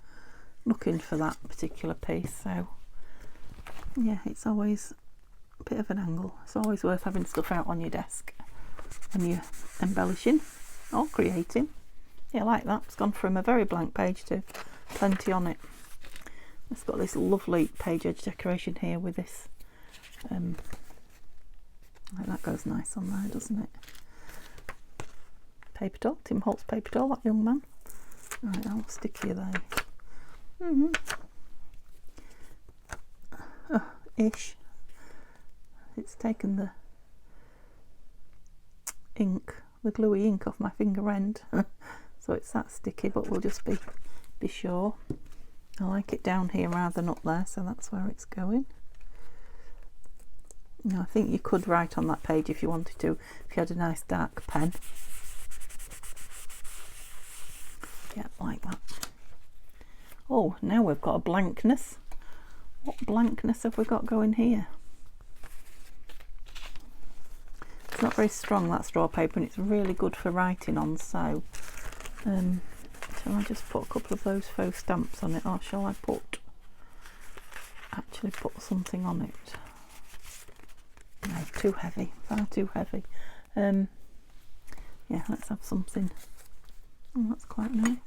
for that particular piece. So yeah, it's always a bit of an angle. It's always worth having stuff out on your desk when you're embellishing or creating. Yeah, like that. It's gone from a very blank page to plenty on it. It's got this lovely page edge decoration here with this. That goes nice on there, doesn't it? Paper doll, Tim Holtz paper doll, that young man. Right, I'll stick you there. Ish. It's taken the ink, the gluey ink off my finger end. So it's that sticky, but we'll just be sure. I like it down here rather than up there, so that's where it's going. Now, I think you could write on that page if you wanted to, if you had a nice dark pen. Yeah, like that. Oh, now we've got a blankness. What blankness have we got going here? It's not very strong, that straw paper, and it's really good for writing on, so shall I just put a couple of those faux stamps on it, or shall I actually put something on it? No, too heavy, far too heavy. Yeah, let's have something Oh, that's quite nice.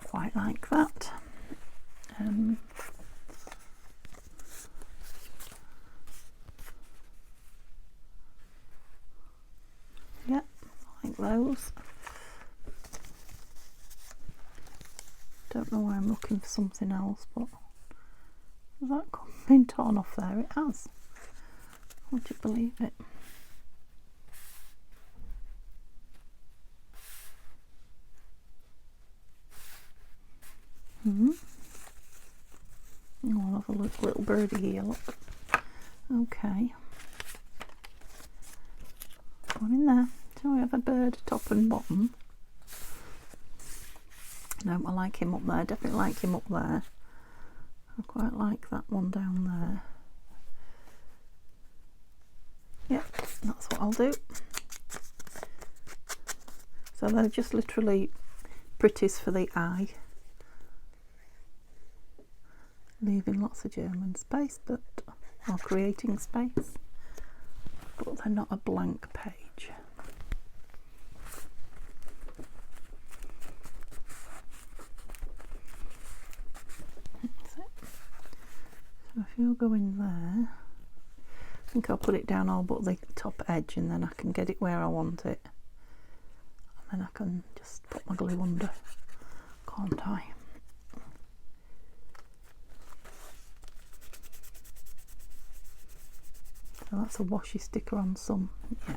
Quite like that. Yeah, I like those. Don't know why I'm looking for something else, but has that been torn off there? It has. Would you believe it? Oh, I'll have a look. Little birdie here, look. Okay. One in there. So we have a bird top and bottom. No, I like him up there. Definitely like him up there. I quite like that one down there. Yep, that's what I'll do. So they're just literally pretties for the eye. Leaving lots of German space, but or creating space, but they're not a blank page. That's it. So if you'll go in there, I think I'll put it down all but the top edge, and then I can get it where I want it, and then I can just put my glue under, can't I? So that's a washi sticker on some, yeah.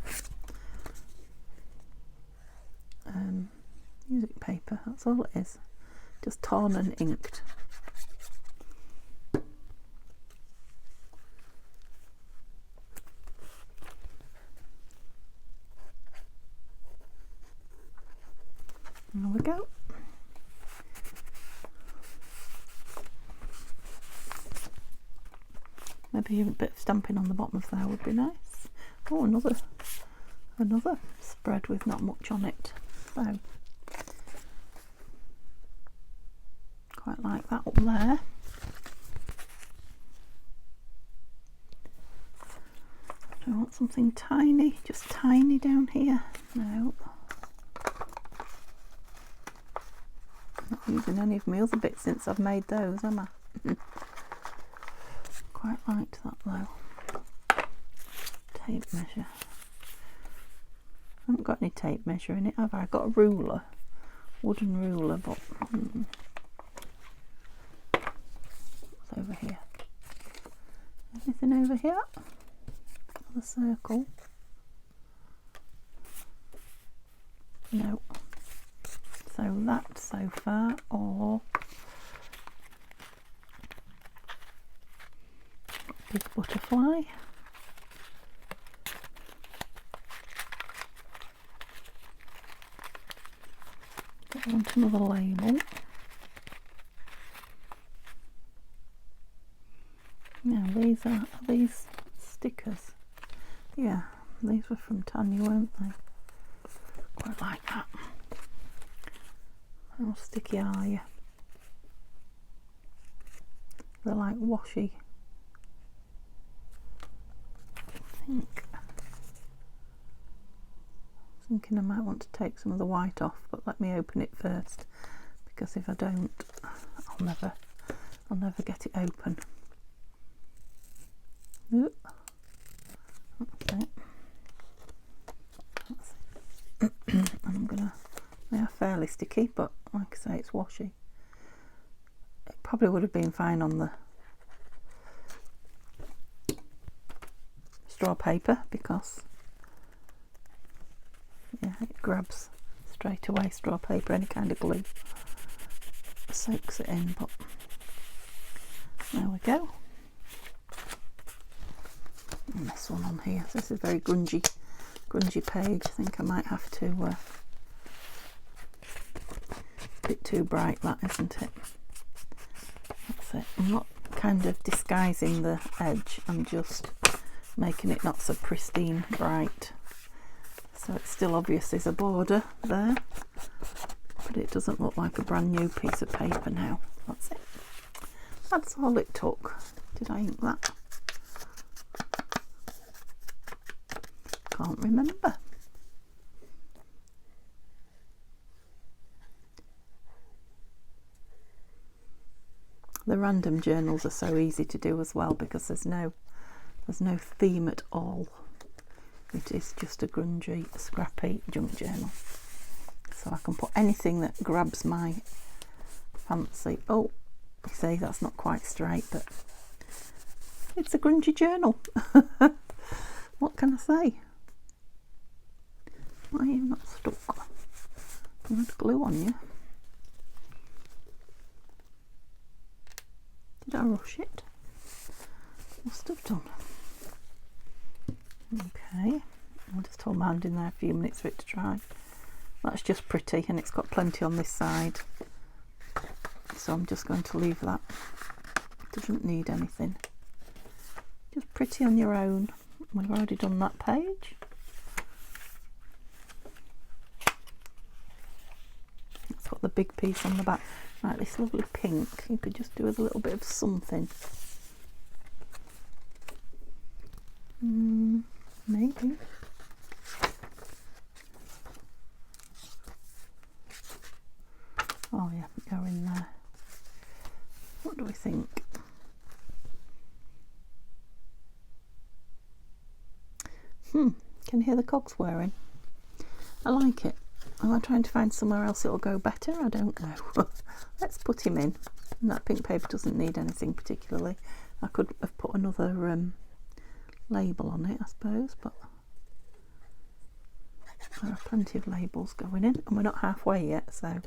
Music paper, that's all it is. Just torn and inked. There we go. Maybe a bit of stamping on the bottom of there would be nice. Oh, another spread with not much on it. So quite like that up there. Do I want something tiny, just tiny down here? No. Not using any of my other bits since I've made those, am I? Quite liked that though. Tape measure. I haven't got any tape measure in it, have I? I've got a ruler, wooden ruler, but what's over here? Anything over here? Another circle? No. So that so far, or big butterfly. I want another label. Now these are these stickers. Yeah, these were from Tanya, weren't they? Quite like that. How sticky are you? They're like washi. Thinking I might want to take some of the white off, but let me open it first, because if I don't, I'll never get it open. Oop. That's it. That's it. And they are fairly sticky, but like I say, it's washi. It probably would have been fine on the straw paper, because yeah, it grabs straight away. Straw paper, any kind of glue soaks it in, but there we go. And this one on here, this is a very grungy page. I think I might have to a bit too bright, that, isn't it? That's it. I'm not kind of disguising the edge, I'm just making it not so pristine bright, so it's still obvious there's a border there, but it doesn't look like a brand new piece of paper now. That's it. That's all it took. Did I ink that? Can't remember. the random journals are so easy to do as well, because there's no theme at all. It is just a grungy, scrappy junk journal. So I can put anything that grabs my fancy. Oh, you see, that's not quite straight, but it's a grungy journal. What can I say? Why are you not stuck? You had glue on you. Did I rush it? Must have done. Okay, I'll just hold my hand in there a few minutes for it to dry. That's just pretty, and it's got plenty on this side, so I'm just going to leave that. It doesn't need anything. Just pretty on your own. We've already done that page. Let's put the big piece on the back. Right, this lovely pink, you could just do with a little bit of something. Maybe. Oh yeah, go in there. What do we think? Can you hear the cogs whirring? I like it. Am I trying to find somewhere else it'll go better? I don't know. Let's put him in. And that pink paper doesn't need anything particularly. I could have put another label on it, I suppose, but there are plenty of labels going in, and we're not halfway yet, so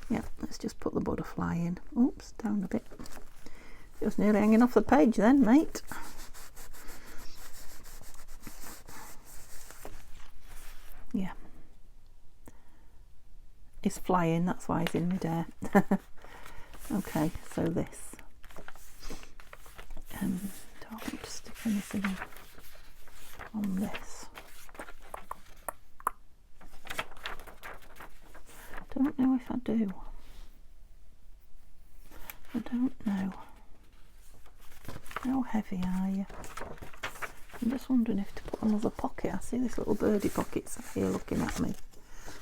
yeah, let's just put the butterfly in. Oops, down a bit. It was nearly hanging off the page then, mate. Yeah, he's flying, that's why he's in midair. Okay, so this. Don't want to stick anything on this. Don't know if I do. I don't know. How heavy are you? I'm just wondering if to put another pocket. I see this little birdie pocket sat here looking at me.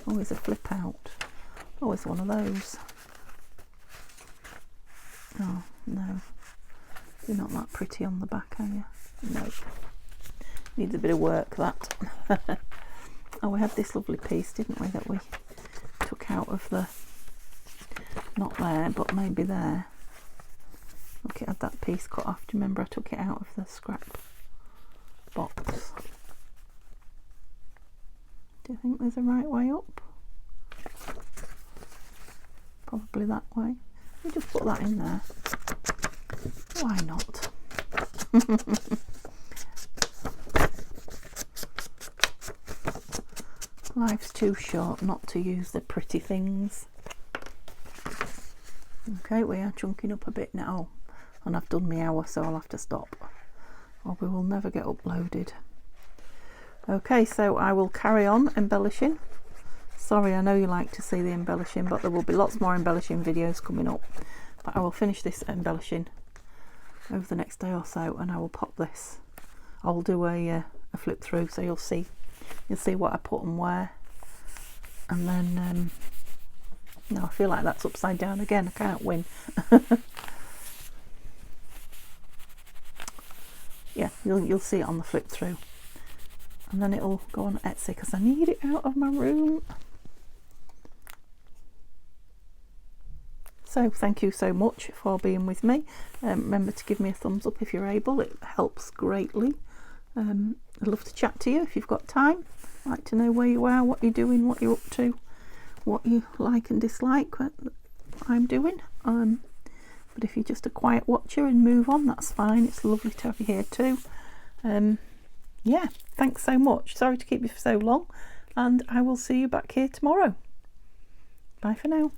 Always a flip out. Always one of those. Oh no, you're not that pretty on the back, are you? No. Needs a bit of work, that. Oh, we had this lovely piece, didn't we, that we took out of the, not there, but maybe there. Look, it had that piece cut off. Do you remember I took it out of the scrap box? Do you think there's a right way up? Probably that way. We just put that in there. Why not? Life's too short not to use the pretty things. Okay, we are chunking up a bit now, and I've done my hour, so I'll have to stop, or we will never get uploaded. Okay, so I will carry on embellishing. Sorry, I know you like to see the embellishing, but there will be lots more embellishing videos coming up. But I will finish this embellishing over the next day or so, and I will pop this. I'll do a flip through, so you'll see what I put and where. And then no, I feel like that's upside down again. I can't win. Yeah, you'll see it on the flip through, and then it'll go on Etsy because I need it out of my room. So thank you so much for being with me. Remember to give me a thumbs up if you're able. It helps greatly. I'd love to chat to you if you've got time. I'd like to know where you are, what you're doing, what you're up to, what you like and dislike, what I'm doing. But if you're just a quiet watcher and move on, that's fine. It's lovely to have you here too. Yeah, thanks so much. Sorry to keep you for so long, and I will see you back here tomorrow. Bye for now.